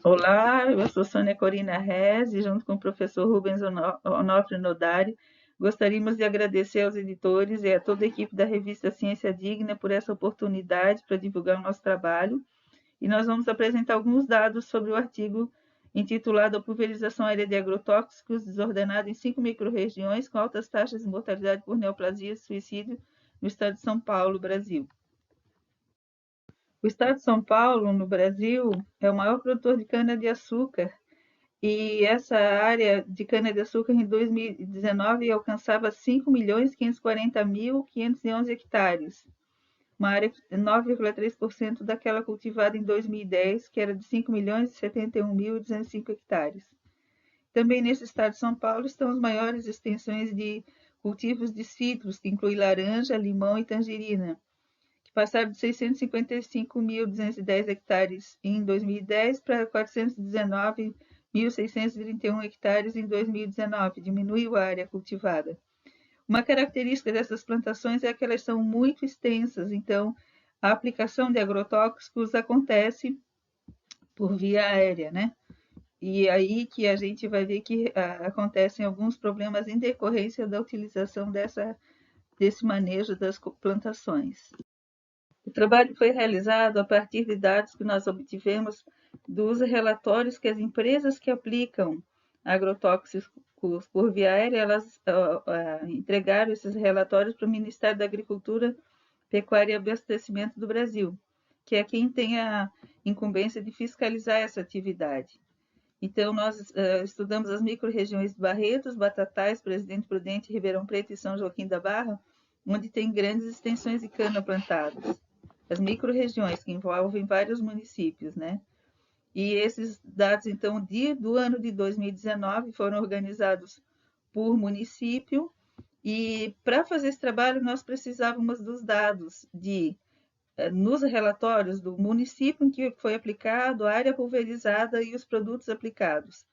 Olá, eu sou Sônia Corina Rez e junto com o professor Rubens Onofre Nodari, gostaríamos de agradecer aos editores e a toda a equipe da revista Ciência Digna por essa oportunidade para divulgar o nosso trabalho. E nós vamos apresentar alguns dados sobre o artigo intitulado A Pulverização Aérea de Agrotóxicos Desordenada em 5 microrregiões com altas taxas de mortalidade por neoplasia e suicídio no estado de São Paulo, Brasil. O estado de São Paulo, no Brasil, é o maior produtor de cana-de-açúcar e essa área de cana-de-açúcar em 2019 alcançava 5.540.511 hectares, uma área 9,3% daquela cultivada em 2010, que era de 5.071.205 hectares. Também nesse estado de São Paulo estão as maiores extensões de cultivos de citros, que inclui laranja, limão e tangerina, que passaram de 655.210 hectares em 2010 para 419.631 hectares em 2019, diminuiu a área cultivada. Uma característica dessas plantações é que elas são muito extensas, então a aplicação de agrotóxicos acontece por via aérea, né? E aí que a gente vai ver que acontecem alguns problemas em decorrência da utilização desse manejo das plantações. O trabalho foi realizado a partir de dados que nós obtivemos dos relatórios que as empresas que aplicam agrotóxicos por via aérea, elas entregaram esses relatórios para o Ministério da Agricultura, Pecuária e Abastecimento do Brasil, que é quem tem a incumbência de fiscalizar essa atividade. Então, nós estudamos as microrregiões de Barretos, Batatais, Presidente Prudente, Ribeirão Preto e São Joaquim da Barra, onde tem grandes extensões de cana plantadas. As microrregiões, que envolvem vários municípios, né? E esses dados, então, do ano de 2019 foram organizados por município, e para fazer esse trabalho nós precisávamos dos dados nos relatórios do município em que foi aplicado, a área pulverizada e os produtos aplicados.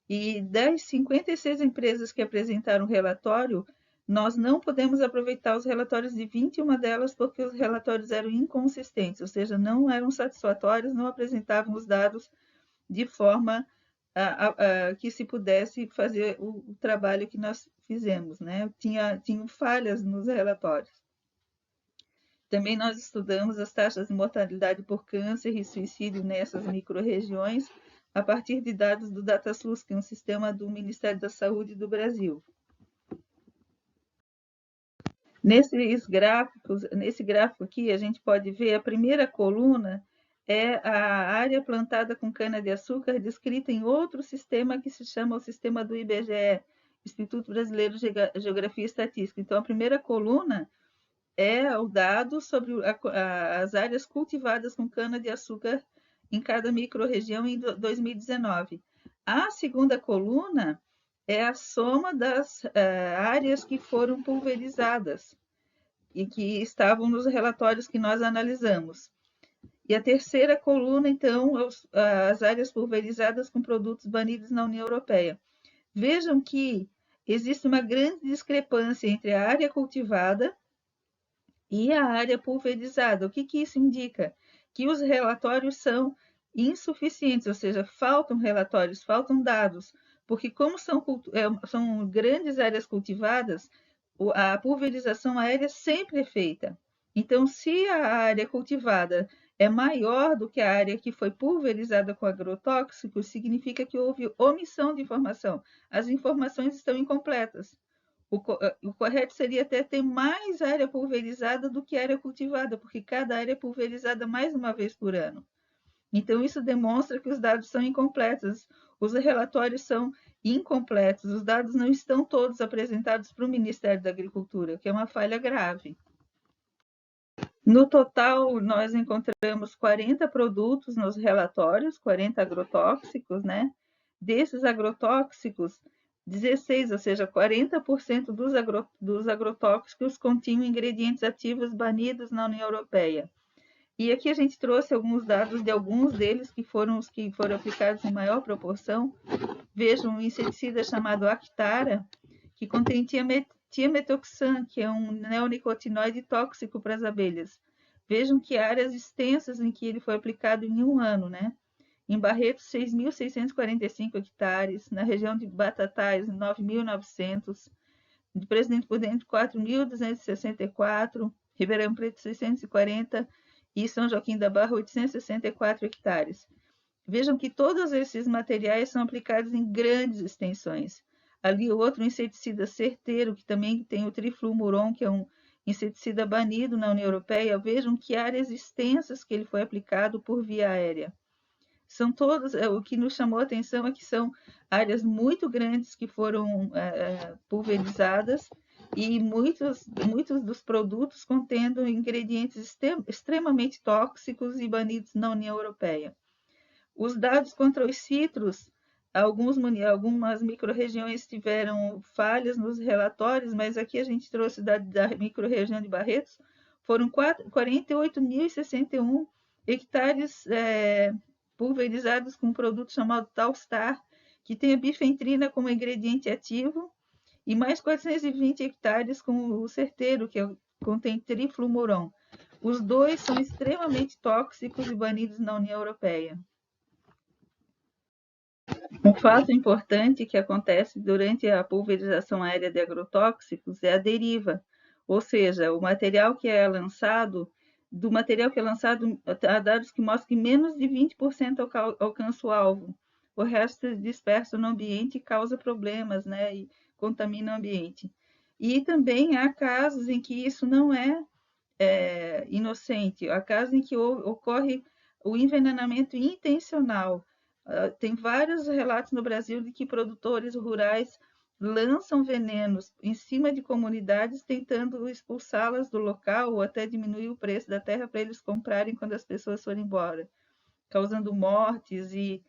E das 56 empresas que apresentaram o relatório, nós não podemos aproveitar os relatórios de 21 delas porque os relatórios eram inconsistentes, ou seja, não eram satisfatórios, não apresentavam os dados de forma que se pudesse fazer o trabalho que nós fizemos, né? Tinham falhas nos relatórios. Também nós estudamos as taxas de mortalidade por câncer e suicídio nessas microrregiões, a partir de dados do DataSUS, que é um sistema do Ministério da Saúde do Brasil. Nesse gráfico aqui, a gente pode ver a primeira coluna é a área plantada com cana-de-açúcar descrita em outro sistema que se chama o sistema do IBGE, Instituto Brasileiro de Geografia e Estatística. Então, a primeira coluna é o dado sobre as áreas cultivadas com cana-de-açúcar em cada microrregião em 2019. A segunda coluna é a soma das áreas que foram pulverizadas e que estavam nos relatórios que nós analisamos. E a terceira coluna, então, as áreas pulverizadas com produtos banidos na União Europeia. Vejam que existe uma grande discrepância entre a área cultivada e a área pulverizada. O que isso indica? Que os relatórios são insuficientes, ou seja, faltam relatórios, faltam dados, porque como são grandes áreas cultivadas, a pulverização aérea sempre é feita. Então, se a área cultivada é maior do que a área que foi pulverizada com agrotóxicos, significa que houve omissão de informação. As informações estão incompletas. O correto seria até ter mais área pulverizada do que área cultivada, porque cada área é pulverizada mais uma vez por ano. Então, isso demonstra que os dados são incompletos, os relatórios são incompletos, os dados não estão todos apresentados para o Ministério da Agricultura, o que é uma falha grave. No total, nós encontramos 40 produtos nos relatórios, 40 agrotóxicos, né? Desses agrotóxicos, 16, ou seja, 40% dos agrotóxicos continham ingredientes ativos banidos na União Europeia. E aqui a gente trouxe alguns dados de alguns deles, que foram os que foram aplicados em maior proporção. Vejam um inseticida chamado Actara, que contém tiametoxan, que é um neonicotinoide tóxico para as abelhas. Vejam que áreas extensas em que ele foi aplicado em um ano, né? Em Barretos, 6.645 hectares. Na região de Batatais, 9.900. De Presidente Prudente, 4.264. Ribeirão Preto, 640. E São Joaquim da Barra, 864 hectares. Vejam que todos esses materiais são aplicados em grandes extensões. Ali outro inseticida certeiro, que também tem o trifluomuron, que é um inseticida banido na União Europeia. Vejam que áreas extensas que ele foi aplicado por via aérea. São todos, o que nos chamou a atenção é que são áreas muito grandes que foram pulverizadas e muitos dos produtos contendo ingredientes extremamente tóxicos e banidos na União Europeia. Os dados contra os citros, algumas microrregiões tiveram falhas nos relatórios, mas aqui a gente trouxe da microrregião de Barretos, foram 48.061 hectares pulverizados com um produto chamado Talstar, que tem a bifentrina como ingrediente ativo, e mais 420 hectares com o certeiro, que contém trifluomuron. Os dois são extremamente tóxicos e banidos na União Europeia. Um fato importante que acontece durante a pulverização aérea de agrotóxicos é a deriva, ou seja, o material que é lançado, do material que é lançado, há dados que mostram que menos de 20% alcança o alvo. O resto é disperso no ambiente e causa problemas, né, e contamina o ambiente. E também há casos em que isso não é inocente, há casos em que ocorre o envenenamento intencional. Tem vários relatos no Brasil de que produtores rurais lançam venenos em cima de comunidades tentando expulsá-las do local ou até diminuir o preço da terra para eles comprarem quando as pessoas forem embora, causando mortes e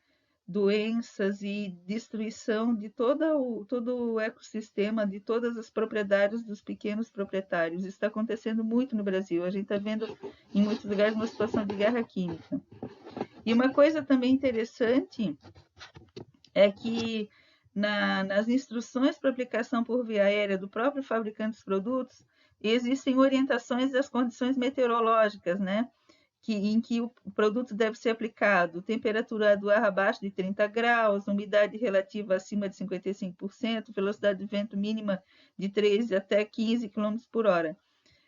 doenças e destruição de todo o ecossistema, de todas as propriedades dos pequenos proprietários. Isso está acontecendo muito no Brasil. A gente está vendo em muitos lugares uma situação de guerra química. E uma coisa também interessante é que nas instruções para aplicação por via aérea do próprio fabricante dos produtos, existem orientações das condições meteorológicas, né? Em que o produto deve ser aplicado, temperatura do ar abaixo de 30 graus, umidade relativa acima de 55%, velocidade de vento mínima de 3 até 15 km por hora.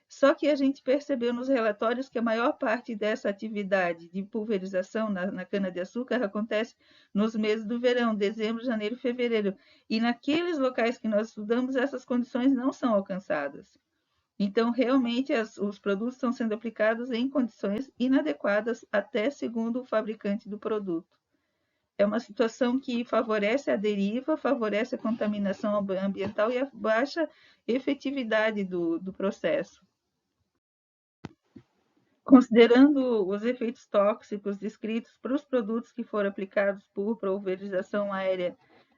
Só que a gente percebeu nos relatórios que a maior parte dessa atividade de pulverização na cana-de-açúcar acontece nos meses do verão, dezembro, janeiro e fevereiro. E naqueles locais que nós estudamos, essas condições não são alcançadas. Então, realmente, os produtos estão sendo aplicados em condições inadequadas, até segundo o fabricante do produto. É uma situação que favorece a deriva, favorece a contaminação ambiental e a baixa efetividade do processo. Considerando os efeitos tóxicos descritos para os produtos que foram aplicados por pulverização aérea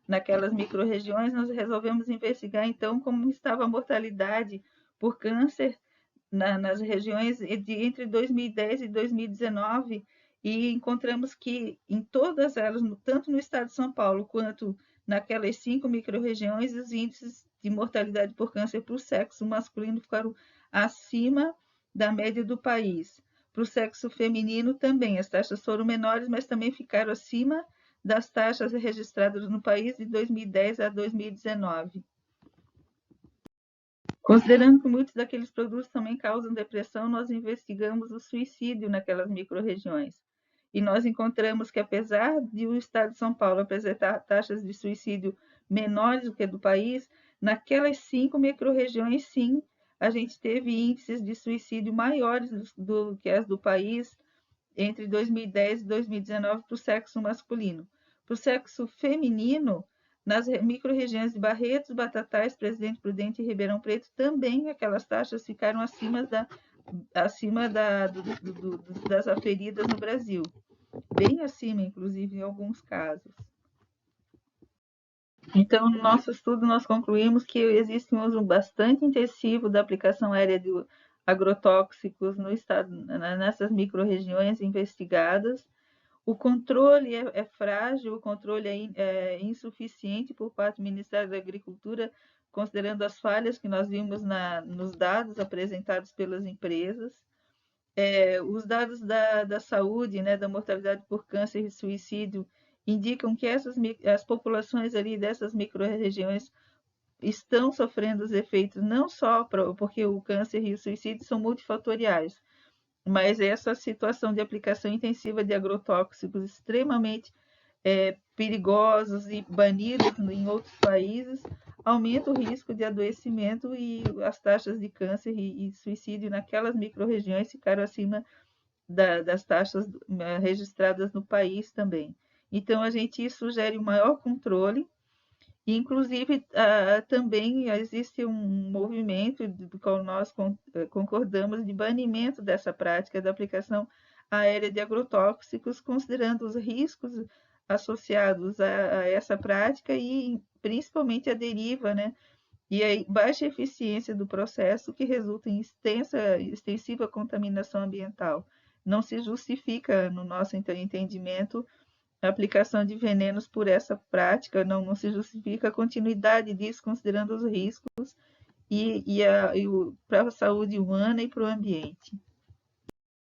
naquelas microrregiões, nós resolvemos investigar, então, como estava a mortalidade por câncer nas regiões entre 2010 e 2019, e encontramos que em todas elas, tanto no estado de São Paulo quanto naquelas 5 microrregiões, os índices de mortalidade por câncer para o sexo masculino ficaram acima da média do país. Para o sexo feminino também, as taxas foram menores, mas também ficaram acima das taxas registradas no país de 2010 a 2019. Considerando que muitos daqueles produtos também causam depressão, nós investigamos o suicídio naquelas microrregiões. E nós encontramos que, apesar de o estado de São Paulo apresentar taxas de suicídio menores do que a do país, naquelas 5 microrregiões, sim, a gente teve índices de suicídio maiores do que as do país entre 2010 e 2019 para o sexo masculino. Para o sexo feminino, nas microrregiões de Barretos, Batatais, Presidente Prudente e Ribeirão Preto, também aquelas taxas ficaram acima das aferidas no Brasil. Bem acima, inclusive, em alguns casos. Então, no nosso estudo, nós concluímos que existe um uso bastante intensivo da aplicação aérea de agrotóxicos no estado, nessas microrregiões investigadas. O controle é frágil, o controle é insuficiente por parte do Ministério da Agricultura, considerando as falhas que nós vimos nos dados apresentados pelas empresas. Os dados da saúde, né, da mortalidade por câncer e suicídio, indicam que as populações ali dessas micro-regiões estão sofrendo os efeitos, não só porque o câncer e o suicídio são multifatoriais, mas essa situação de aplicação intensiva de agrotóxicos extremamente perigosos e banidos em outros países aumenta o risco de adoecimento, e as taxas de câncer e suicídio naquelas micro-regiões ficaram acima das taxas registradas no país também. Então, a gente sugere um maior controle. Inclusive, também existe um movimento do qual nós concordamos de banimento dessa prática da aplicação aérea de agrotóxicos, considerando os riscos associados a essa prática e principalmente a deriva, né? E a baixa eficiência do processo, que resulta em extensiva contaminação ambiental. Não se justifica, no nosso entendimento, a aplicação de venenos por essa prática, não se justifica a continuidade disso, considerando os riscos para a saúde humana e para o ambiente.